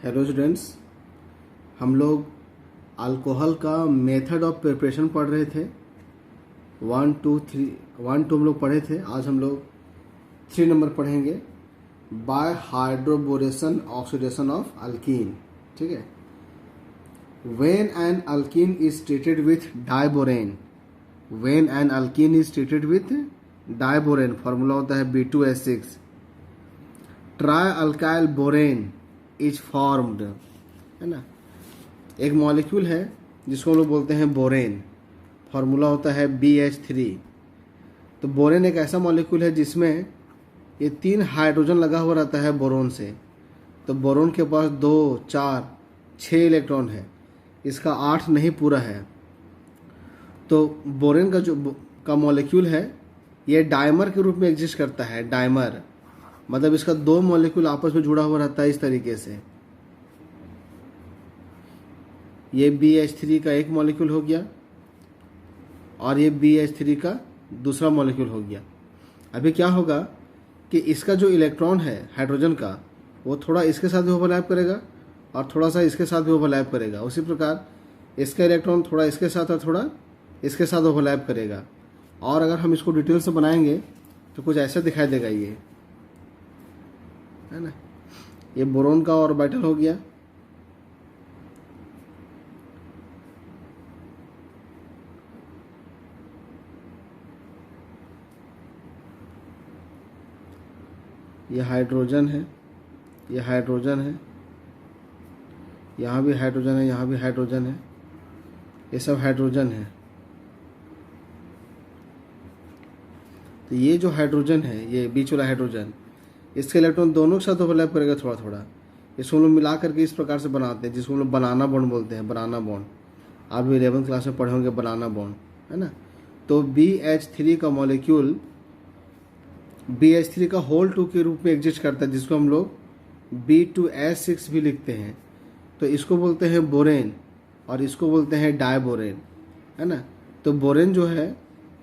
Hello students, हम लोग alcohol का मेथड ऑफ प्रिपरेशन पढ़ रहे थे। 1 2 हम लोग पढ़े थे। आज हम लोग 3 नंबर पढ़ेंगे, by hydroboration oxidation of alkene. ठीक है। When an alkene is treated with diborane, when an alkene is treated with diborane, formula होता है B2H6, tri alkyl borane is formed, है ना। एक मॉलिक्यूल है जिसको हम लोग बोलते हैं बोरेन, फॉर्मूला होता है BH3। तो बोरेन एक ऐसा मॉलिक्यूल है जिसमें ये 3 हाइड्रोजन लगा हुआ रहता है बोरोन से। तो बोरोन के पास 2 4 6 इलेक्ट्रॉन है, इसका 8 नहीं पूरा है। तो बोरेन का जो मॉलिक्यूल है ये डाइमर के रूप में एग्जिस्ट करता है। डाइमर मतलब इसका 2 मॉलिक्यूल आपस में जुड़ा हुआ रहता है इस तरीके से। ये BH3 का एक मॉलिक्यूल हो गया और ये BH3 का दूसरा मॉलिक्यूल हो गया। अभी क्या होगा कि इसका जो इलेक्ट्रॉन है हाइड्रोजन का, वो थोड़ा इसके साथ भी ओवरलैप करेगा और थोड़ा सा इसके साथ भी ओवरलैप करेगा। उसी प्रकार इसका इलेक्ट्रॉन थोड़ा इसके साथ और थोड़ा इसके साथ ओवरलैप करेगा। और अगर हम इसको डिटेल से बनाएंगे तो कुछ ऐसा दिखाई देगा, ये है ना। ये बोरोन का ऑर्बिटल हो गया, ये हाइड्रोजन है, ये हाइड्रोजन है, यहाँ भी हाइड्रोजन है, यहाँ भी हाइड्रोजन है, ये सब हाइड्रोजन है। तो ये जो हाइड्रोजन है, ये बीच वाला हाइड्रोजन, इसके इलेक्ट्रॉन दोनों के साथ ओवरलैप करेगा थोड़ा थोड़ा। इसको हम लोग मिला करके इस प्रकार से बनाते हैं जिसको हम लोग बनाना बॉन्ड बोलते हैं। बनाना बॉन्ड आप भी 11th क्लास में पढ़े होंगे, बनाना बॉन्ड, है ना। तो BH3 का मॉलिक्यूल BH3 का होल 2 के रूप में एग्जिस्ट करता है, जिसको हम लोग B2H6 भी लिखते हैं। तो इसको बोलते हैं बोरेन और इसको बोलते हैं डाइबोरेन, है ना। तो बोरेन जो है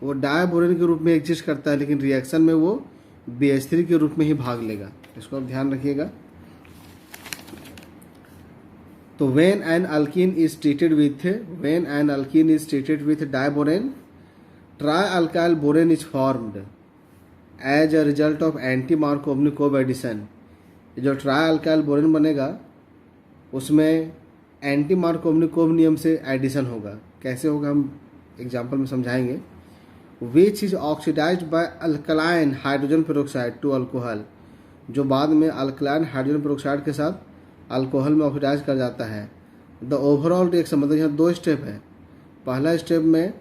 वो डाइबोरेन के रूप में एग्जिस्ट करता है, लेकिन रिएक्शन में वो BH3 के रूप में ही भाग लेगा। इसको आप ध्यान रखिएगा। तो when an alkene is treated with diborane, tri alkyl borane is formed as a result of anti Markovnikov addition. जो ट्राई अल्काइल बोरेन बनेगा उसमें एंटी मार्कोवनिकोव नियम से एडिशन होगा। कैसे होगा हम एग्जाम्पल में समझाएंगे। Which is oxidised by alkaline hydrogen peroxide to alcohol, जो बाद में अल्कलाइन हाइड्रोजन पेरोक्साइड के साथ अल्कोहल में ऑक्सीडाइज कर जाता है। द ओवरऑल रिएक्शन, मतलब यहाँ 2 स्टेप है। पहला स्टेप में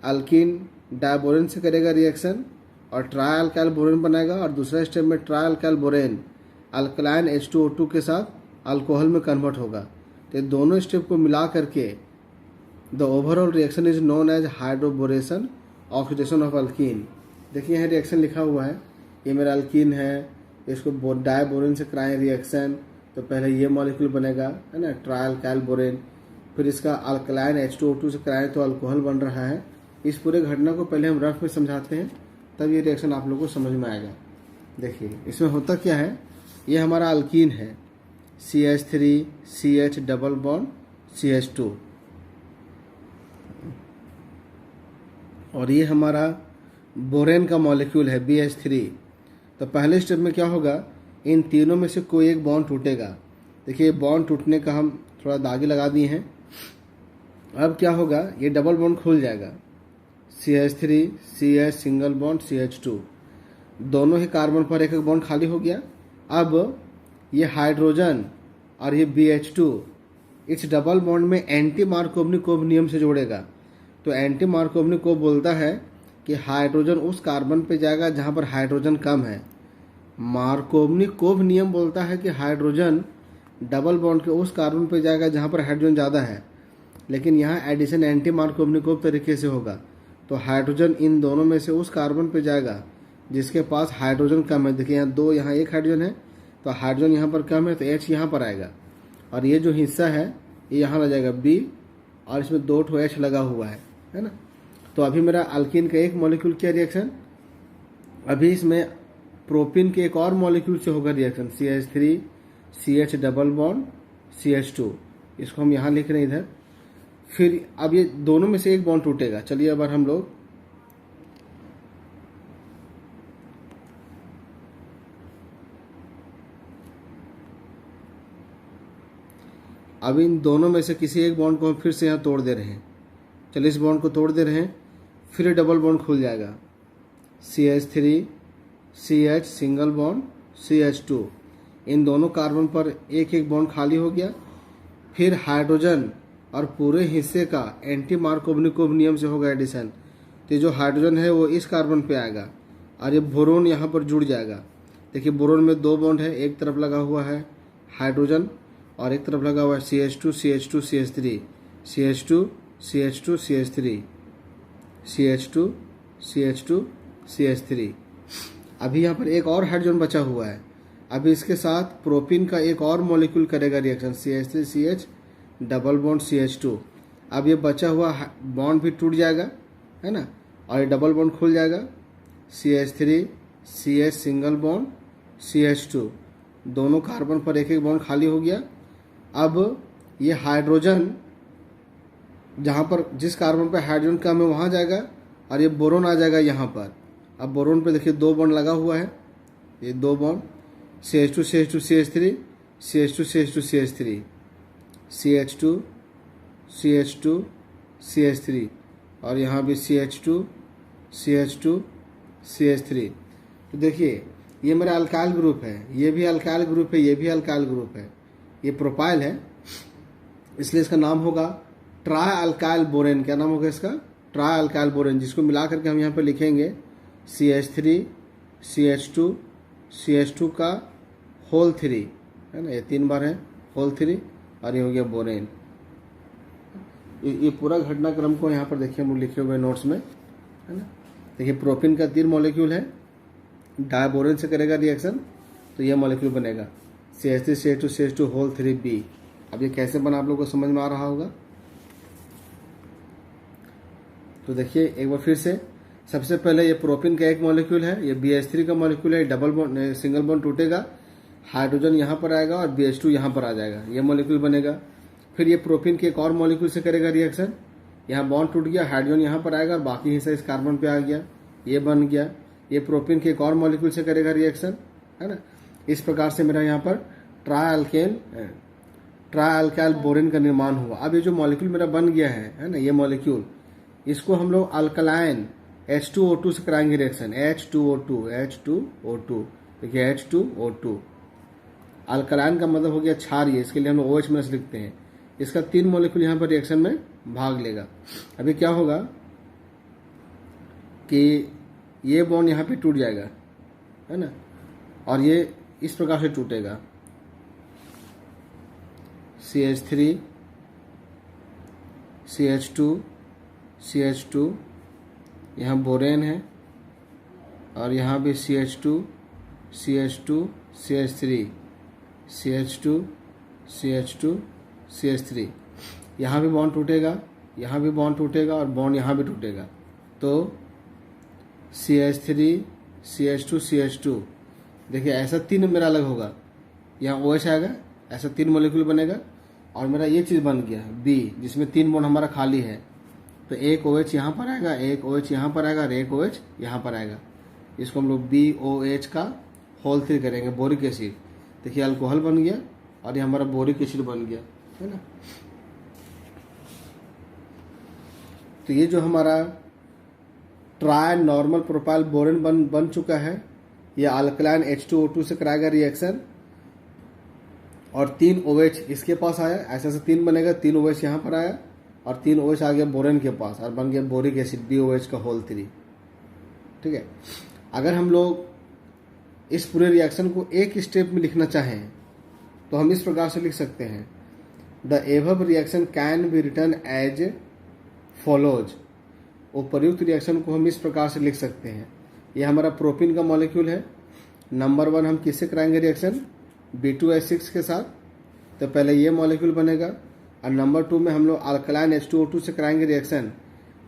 अल्कीन डाइबोरेन से करेगा रिएक्शन और ट्राई अल्काइल बोरेन बनाएगा, और दूसरा स्टेप में try alkyl borane alkaline H2O2 के साथ अल्कोहल में कन्वर्ट होगा। तो दोनों स्टेप को मिला करके the overall reaction is known as hydroboration oxidation of alkene. देखिए यहाँ रिएक्शन लिखा हुआ है, ये मेरा अल्कीन है, इसको डाइबोरेन से कराएं रिएक्शन, तो पहले ये मॉलिक्यूल बनेगा, है ना, ट्राई अल्काइल बोरेन। फिर इसका अल्कलाइन H2O2 से कराएं तो अल्कोहल बन रहा है। इस पूरे घटना को पहले हम रफ में समझाते हैं, तब ये रिएक्शन आप लोगों को समझ में आएगा। देखिए इसमें होता क्या है, ये हमारा अल्कीन है, CH3 CH double bond CH2, और ये हमारा बोरेन का मॉलिक्यूल है BH3। तो पहले स्टेप में क्या होगा, इन तीनों में से कोई एक बॉन्ड टूटेगा। देखिए बॉन्ड टूटने का हम थोड़ा दागे लगा दिए हैं। अब क्या होगा, ये डबल बॉन्ड खुल जाएगा, CH3 CH single bond CH2, दोनों ही कार्बन पर एक एक बॉन्ड खाली हो गया। अब ये हाइड्रोजन और ये BH2 इस डबल बॉन्ड में एंटी मार्कोवनिकोव नियम से जोड़ेगा। तो एंटी मार्कोवनिकोव बोलता है कि हाइड्रोजन उस कार्बन पे जाएगा जहाँ पर हाइड्रोजन कम है। मार्कोवनिकोव नियम बोलता है कि हाइड्रोजन डबल बॉन्ड के उस कार्बन पे जाएगा जहाँ पर हाइड्रोजन ज़्यादा है। लेकिन यहाँ एडिशन एंटी मार्कोवनिकोव तरीके से होगा। तो हाइड्रोजन इन दोनों में से उस कार्बन पे जाएगा जिसके पास हाइड्रोजन कम है। देखिए यहाँ 2, यहाँ 1 हाइड्रोजन है, तो हाइड्रोजन यहाँ पर कम है तो H यहाँ पर आएगा, और ये जो हिस्सा है ये यहाँ लग जाएगा B, और इसमें 2 H लगा हुआ है ना। तो अभी मेरा अल्कीन का एक मॉलिक्यूल किया रिएक्शन, अभी इसमें प्रोपीन के एक और मॉलिक्यूल से होगा reaction, CH3 CH double bond CH2, इसको हम यहाँ लिख रहे हैं इधर। फिर अब ये दोनों में से एक बॉन्ड टूटेगा। चलिए अब हम लोग अब इन दोनों में से किसी एक बॉन्ड को हम फिर से यहाँ तोड़ दे रहे हैं। चलिए इस बॉन्ड को तोड़ दे रहे हैं, फिर ये डबल बॉन्ड खुल जाएगा। CH3 CH single bond CH2, इन दोनों कार्बन पर एक एक बॉन्ड खाली हो गया। फिर हाइड्रोजन और पूरे हिस्से का एंटी मार्कोवनिकोव नियम से होगा एडिशन। तो जो हाइड्रोजन है वो इस कार्बन पे आएगा और ये बोरोन यहाँ पर जुड़ जाएगा। देखिए बोरोन में दो बॉन्ड है, एक तरफ लगा हुआ है हाइड्रोजन और एक तरफ लगा हुआ है CH2 CH2 CH3, CH2 CH2 CH3, CH2 CH2 CH3। अभी यहाँ पर एक और हाइड्रोजन बचा हुआ है। अभी इसके साथ प्रोपीन का एक और मॉलिक्यूल करेगा reaction, CH3CH double bond CH2। अब ये बचा हुआ बॉन्ड भी टूट जाएगा, है ना, और ये डबल बॉन्ड खुल जाएगा। CH3 CH single bond CH2, दोनों कार्बन पर एक एक बॉन्ड खाली हो गया। अब ये हाइड्रोजन जहाँ पर जिस कार्बन पर हाइड्रोजन कम है वहाँ जाएगा और ये बोरोन आ जाएगा यहाँ पर। अब बोरोन पे देखिए दो बॉन्ड लगा हुआ है, ये दो bond CH2 CH2 CH3 CH2 CH2 CH3, CH2 CH2 CH3 और यहाँ भी CH2 CH2 CH3। तो देखिए ये मेरा अल्काइल ग्रुप है, ये भी अल्काइल ग्रुप है, ये भी अल्काइल ग्रुप है, ये प्रोपाइल है, इसलिए इसका नाम होगा ट्राई अल्काइल बोरेन। क्या नाम होगा इसका? ट्राई अल्काइल बोरेन, जिसको मिला करके हम यहाँ पे लिखेंगे CH3 CH2 CH2 का होल 3, है ना, ये 3 बार है होल 3 और ये हो गया बोरेन। ये पूरा घटनाक्रम को यहाँ पर देखिए हम लिखे हुए नोट्स में, है ना। देखिए प्रोपीन का 3 मॉलिक्यूल है, डायबोरेन से करेगा रिएक्शन तो ये मॉलिक्यूल बनेगा CH3 CH2 CH2 whole 3B। अब ये कैसे बना आप लोगों को समझ में आ रहा होगा। तो देखिए एक बार फिर से, सबसे पहले ये प्रोपीन का एक मॉलिक्यूल है, ये BH3 का मॉलिक्यूल है, डबल बॉन्ड सिंगल बॉन्ड टूटेगा, हाइड्रोजन यहाँ पर आएगा और BH2 यहाँ पर आ जाएगा, ये मॉलिक्यूल बनेगा। फिर ये प्रोपीन के एक और मॉलिक्यूल से करेगा रिएक्शन, यहाँ बॉन्ड टूट गया, हाइड्रोजन यहाँ पर आएगा और बाकी हिस्सा इस कार्बन पे आ गया, ये बन गया। ये प्रोपीन के एक और मॉलिक्यूल से करेगा रिएक्शन, है ना। इस प्रकार से मेरा यहाँ पर ट्राई अल्काइल बोरेन का निर्माण हुआ। अब ये जो मॉलिक्यूल मेरा बन गया है ना, ये मॉलिक्यूल, इसको हम लोग अल्कलाइन H2O2 से कराएंगे रिएक्शन, H2O2। देखिए H2O2, अल्कलाइन का मतलब हो गया क्षारीय, इसके लिए हम लोग OH में लिखते हैं। इसका 3 मॉलिक्यूल यहाँ पर रिएक्शन में भाग लेगा। अभी क्या होगा कि ये बॉन्ड यहाँ पे टूट जाएगा, है ना, और ये इस प्रकार से टूटेगा, CH3 CH2 CH2, यहाँ बोरेन है और यहाँ भी CH2 CH2 CH3 CH2 CH2 CH3। यहाँ भी बॉन्ड टूटेगा, यहाँ भी बॉन्ड टूटेगा और बॉन्ड यहाँ भी टूटेगा, तो CH3 CH2 CH2। देखिए ऐसा 3 मेरा अलग होगा, यहाँ OH आएगा, ऐसा 3 मॉलिक्यूल बनेगा और मेरा ये चीज़ बन गया B, जिसमें 3 बॉन्ड हमारा खाली है। तो एक OH यहाँ पर आएगा, एक OH यहाँ पर आएगा और एक OH यहाँ पर आएगा। इसको हम लोग BOH का होल 3 करेंगे, बोरिक एसिड। देखिए अल्कोहल बन गया और ये हमारा बोरिक एसिड बन गया, है ना। तो ये जो हमारा ट्राई नॉर्मल प्रोपाइल बोरेन बन चुका है, ये अल्कलाइन H2O2 से कराएगा रिएक्शन और 3 OH इसके पास आया, ऐसा 3 बनेगा, 3 OH यहाँ पर आया और 3 OH आ गया बोरेन के पास और बन गया बोरिक एसिड BOH का होल 3। ठीक है, अगर हम लोग इस पूरे रिएक्शन को एक स्टेप में लिखना चाहें तो हम इस प्रकार से लिख सकते हैं, the above reaction can be written as follows. उपर्युक्त रिएक्शन को हम इस प्रकार से लिख सकते हैं। यह हमारा प्रोपीन का मॉलिक्यूल है। नंबर 1 हम किससे कराएंगे रिएक्शन? B2H6 के साथ, तो पहले ये मॉलिक्यूल बनेगा और नंबर 2 में हम लोग अल्कलाइन H2O2 से कराएंगे रिएक्शन,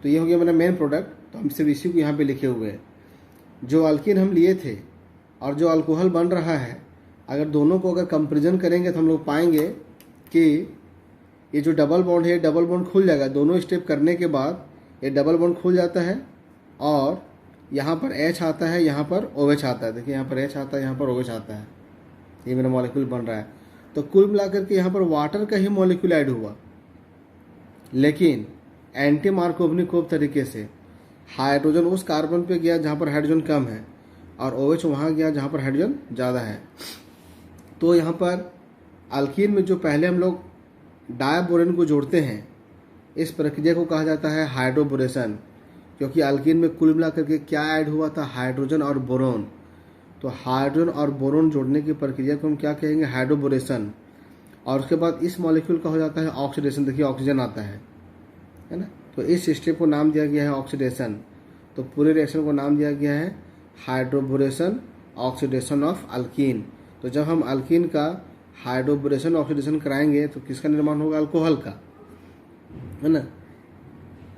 तो ये हो गया मेरा मेन प्रोडक्ट। तो हम सिर्फ इसी को यहाँ पे लिखे हुए हैं। जो अल्किन हम लिए थे और जो अल्कोहल बन रहा है अगर दोनों को अगर कंपेरिजन करेंगे तो हम लोग पाएंगे कि ये जो डबल बॉन्ड है, डबल बॉन्ड खुल जाएगा। दोनों स्टेप करने के बाद ये डबल बॉन्ड खुल जाता है और यहाँ पर H आता है, यहाँ पर OH आता है। देखिए यहाँ पर H आता है, यहाँ पर OH आता है, ये मेरा मॉलिक्यूल बन रहा है। तो कुल मिलाकर के यहाँ पर वाटर का ही मॉलिक्यूल ऐड हुआ, लेकिन एंटी मार्कोवनिकोव तरीके से हाइड्रोजन उस कार्बन पे गया जहाँ पर हाइड्रोजन कम है और OH वहाँ गया जहाँ पर हाइड्रोजन ज़्यादा है। तो यहाँ पर अल्कीन में जो पहले हम लोग डायबोरेन को जोड़ते हैं, इस प्रक्रिया को कहा जाता है हाइड्रोबोरेशन, क्योंकि अल्कीन में कुल मिलाकर के क्या ऐड हुआ था, हाइड्रोजन और बोरोन। तो हाइड्रोजन और बोरोन जोड़ने की प्रक्रिया को हम क्या कहेंगे, हाइड्रोबोरेशन। और उसके बाद इस मॉलिक्यूल का हो जाता है ऑक्सीडेशन। देखिए ऑक्सीजन आता है ना, तो इस स्टेप को नाम दिया गया है ऑक्सीडेशन। तो पूरे रिएक्शन को नाम दिया गया है हाइड्रोबोरेशन ऑक्सीडेशन ऑफ अल्कीन। तो जब हम अल्कीन का हाइड्रोबोरेशन ऑक्सीडेशन कराएंगे तो किसका निर्माण होगा, अल्कोहल का, है ना।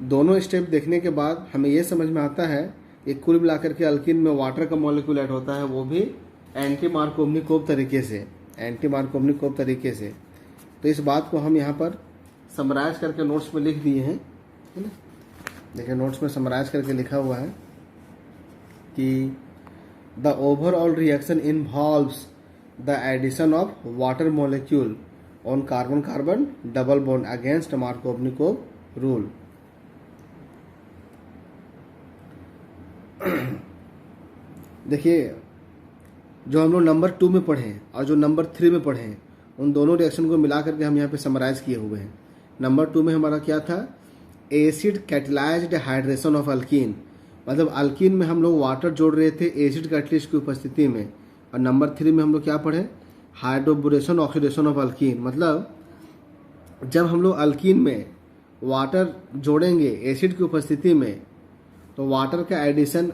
दोनों स्टेप देखने के बाद हमें ये समझ में आता है कि कुल मिलाकर के अल्कीन में वाटर का मॉलिक्यूल ऐड होता है, वो भी एंटी मार्कोवनिकोव तरीके से, एंटी मार्कोवनिकोव तरीके से। तो इस बात को हम यहाँ पर समराइज करके नोट्स में लिख दिए हैं, है ना। देखिए नोट्स में समराइज करके लिखा हुआ है कि the overall reaction involves the addition of water molecule on carbon carbon double bond against Markovnikov rule. देखिए जो हम लोग नंबर 2 में पढ़े और जो नंबर 3 में पढ़े, उन दोनों रिएक्शन को मिला करके हम यहाँ पे समराइज किए हुए हैं। नंबर 2 में हमारा क्या था, acid catalysed hydration of alkyne, मतलब अल्कीन में हम लोग वाटर जोड़ रहे थे एसिड कैटलिस्ट की उपस्थिति में। और नंबर 3 में हम लोग क्या पढ़े, हाइड्रोबोरेशन ऑक्सीडेशन ऑफ अल्कीन, मतलब जब हम लोग अल्कीन में वाटर जोड़ेंगे एसिड की उपस्थिति में तो वाटर का एडिशन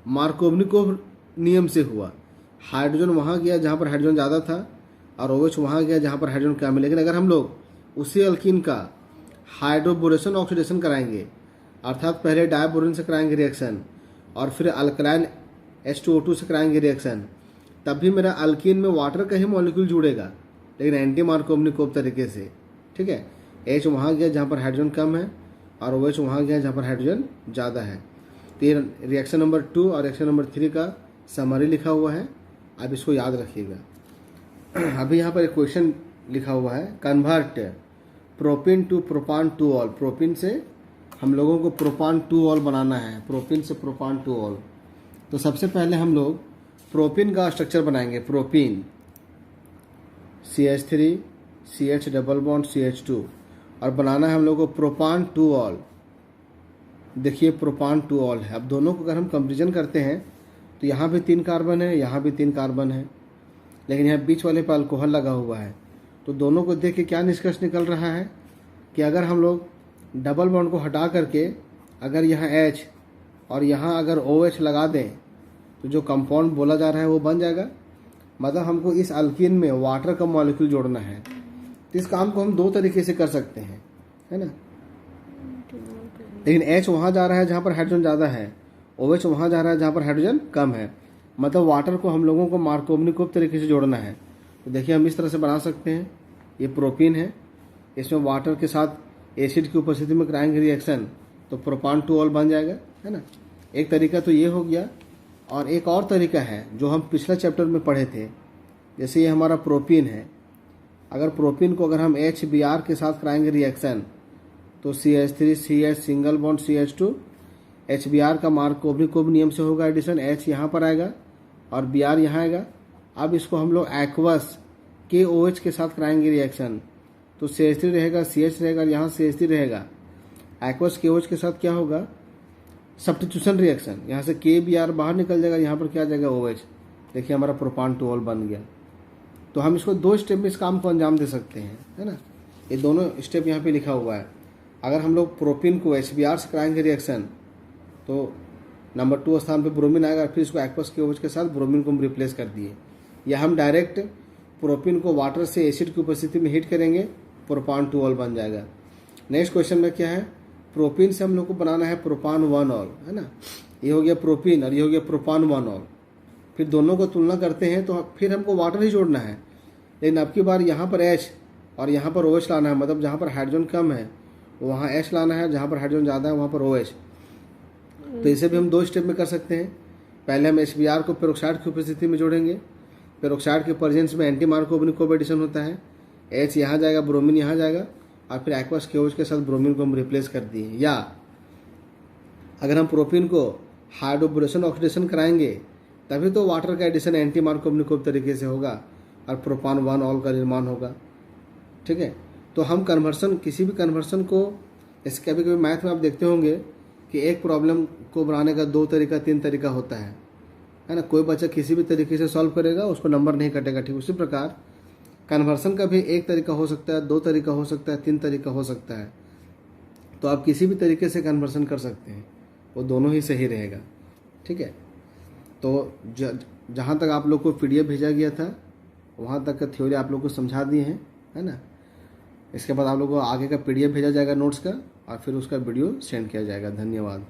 मार्कोवनिकोव नियम से हुआ। हाइड्रोजन वहाँ गया जहाँ पर हाइड्रोजन ज़्यादा था और OH वहाँ गया जहाँ पर हाइड्रोजन कम है। लेकिन अगर हम लोग उसी अल्कीन का हाइड्रोबोरेशन ऑक्सीडेशन कराएंगे, अर्थात पहले डायबोरेन से कराएंगे रिएक्शन और फिर अल्कलाइन H2O2 से कराएंगे रिएक्शन, तब भी मेरा अल्कीन में वाटर का ही मॉलिक्यूल जुड़ेगा, लेकिन एंटी मार्कोवनिकोव तरीके से, ठीक है। H वहाँ गया जहाँ पर हाइड्रोजन कम है और OH वहाँ गया जहाँ पर हाइड्रोजन ज़्यादा है। तो ये रिएक्शन नंबर 2 और रिएक्शन नंबर 3 का समरी लिखा हुआ है, अब इसको याद रखिएगा। अभी यहाँ पर एक क्वेश्चन लिखा हुआ है, convert propyne to propan two ol. Propyne से हम लोगों को प्रोपान टू ऑल बनाना है, प्रोपिन से प्रोपान टू ऑल। तो सबसे पहले हम लोग प्रोपिन का स्ट्रक्चर बनाएंगे, propyne CH3 CH double bond CH2, और बनाना है हम लोग को प्रोपान टू ऑल। देखिए प्रोपान टू ऑल है। अब दोनों को अगर हम कंपेरिजन करते हैं तो यहाँ भी 3 कार्बन है, यहाँ भी 3 कार्बन है, लेकिन यहाँ बीच वाले पर अल्कोहल लगा हुआ है। तो दोनों को देख के क्या निष्कर्ष निकल रहा है कि अगर हम लोग डबल बॉन्ड को हटा करके अगर यहाँ H और यहाँ अगर OH लगा दें तो जो कंपाउंड बोला जा रहा है वो बन जाएगा। मतलब हमको इस अल्कीन में वाटर का मॉलिक्यूल जोड़ना है। तो इस काम को हम 2 तरीके से कर सकते हैं, है ना। लेकिन H वहाँ जा रहा है जहाँ पर हाइड्रोजन ज़्यादा है, OH वहाँ जा रहा है जहाँ पर हाइड्रोजन कम है, मतलब वाटर को हम लोगों को मार्कोवनिकोव तरीके से जोड़ना है। तो देखिए हम इस तरह से बना सकते हैं, ये प्रोपिन है, इसमें वाटर के साथ एसिड की उपस्थिति में कराएंगे रिएक्शन तो प्रोपान टू ऑल बन जाएगा, है ना। एक तरीका तो ये हो गया। और एक और तरीका है जो हम पिछले चैप्टर में पढ़े थे, जैसे ये हमारा प्रोपिन है, अगर प्रोपिन को अगर हम HBr के साथ कराएंगे रिएक्शन तो CH3 CH single bond CH2, HBr का मार्कोवनिकोव नियम से होगा एडिशन, H यहाँ पर आएगा और Br यहाँ आएगा। अब इसको हम लोग एक्वस KOH के साथ कराएंगे रिएक्शन तो CH3 रहेगा, CH रहेगा और यहाँ CH3 रहेगा। एक्वस KOH के साथ क्या होगा, सब्स्टिट्यूशन रिएक्शन, यहाँ से KBr बाहर निकल जाएगा, यहाँ पर क्या आ जाएगा OH। देखिए हमारा प्रोपान टू ऑल बन गया। तो हम इसको 2 स्टेप में इस काम को अंजाम दे सकते हैं, है ना। ये दोनों स्टेप यहाँ पे लिखा हुआ है। अगर हम लोग प्रोपिन को HBr से कराएंगे रिएक्शन तो नंबर 2 स्थान पे ब्रोमीन आएगा, फिर इसको एक्वस KOH के साथ ब्रोमीन को हम रिप्लेस कर दिए। या हम डायरेक्ट प्रोपिन को वाटर से एसिड की उपस्थिति में हीट करेंगे, प्रोपान टू ऑल बन जाएगा। नेक्स्ट क्वेश्चन में क्या है, प्रोपिन से हम लोग को बनाना है प्रोपान 1 ऑल, है ना। ये हो गया प्रोपिन और ये हो गया प्रोपान 1 ऑल। फिर दोनों को तुलना करते हैं तो फिर हमको वाटर ही जोड़ना है। लेकिन अब की बार यहाँ पर H और यहाँ पर OH लाना है, मतलब जहाँ पर हाइड्रोजन कम है वहाँ H लाना है, जहाँ पर हाइड्रोजन ज़्यादा है वहाँ पर OH। तो इसे भी हम 2 स्टेप में कर सकते हैं। पहले हम HBr को पेरोक्साइड की उपस्थिति में जोड़ेंगे। पेरोक्साइड के प्रेजेंस में एंटी मार्कोवनी कोब एडिशन होता है। H यहाँ जाएगा, ब्रोमीन यहाँ जाएगा और फिर एक्वस KOH के साथ ब्रोमीन को हम रिप्लेस कर दिए। या अगर हम प्रोपीन को हाइड्रोबोरेशन ऑक्सीडेशन कराएंगे तभी तो वाटर का एडिशन एंटी मार्कोवनी कोब तरीके से होगा और प्रोपान 1 ऑल का निर्माण होगा। ठीक है, तो हम कन्वर्सन, किसी भी कन्वर्सन को, इसके कभी कभी मैथ में आप देखते होंगे कि एक प्रॉब्लम को बनाने का 2 तरीका 3 तरीका होता है ना। कोई बच्चा किसी भी तरीके से सॉल्व करेगा उसको नंबर नहीं कटेगा। ठीक उसी प्रकार कन्वर्सन का भी एक तरीका हो सकता है, 2 तरीका हो सकता है, 3 तरीका हो सकता है। तो आप किसी भी तरीके से कन्वर्सन कर सकते हैं, वो दोनों ही सही रहेगा। ठीक है, तो जहाँ तक आप लोग को PDF भेजा गया था वहाँ तक का थ्योरी आप लोग को समझा दिए हैं, है ना। इसके बाद आप लोग को आगे का PDF भेजा जाएगा नोट्स का और फिर उसका वीडियो सेंड किया जाएगा। धन्यवाद।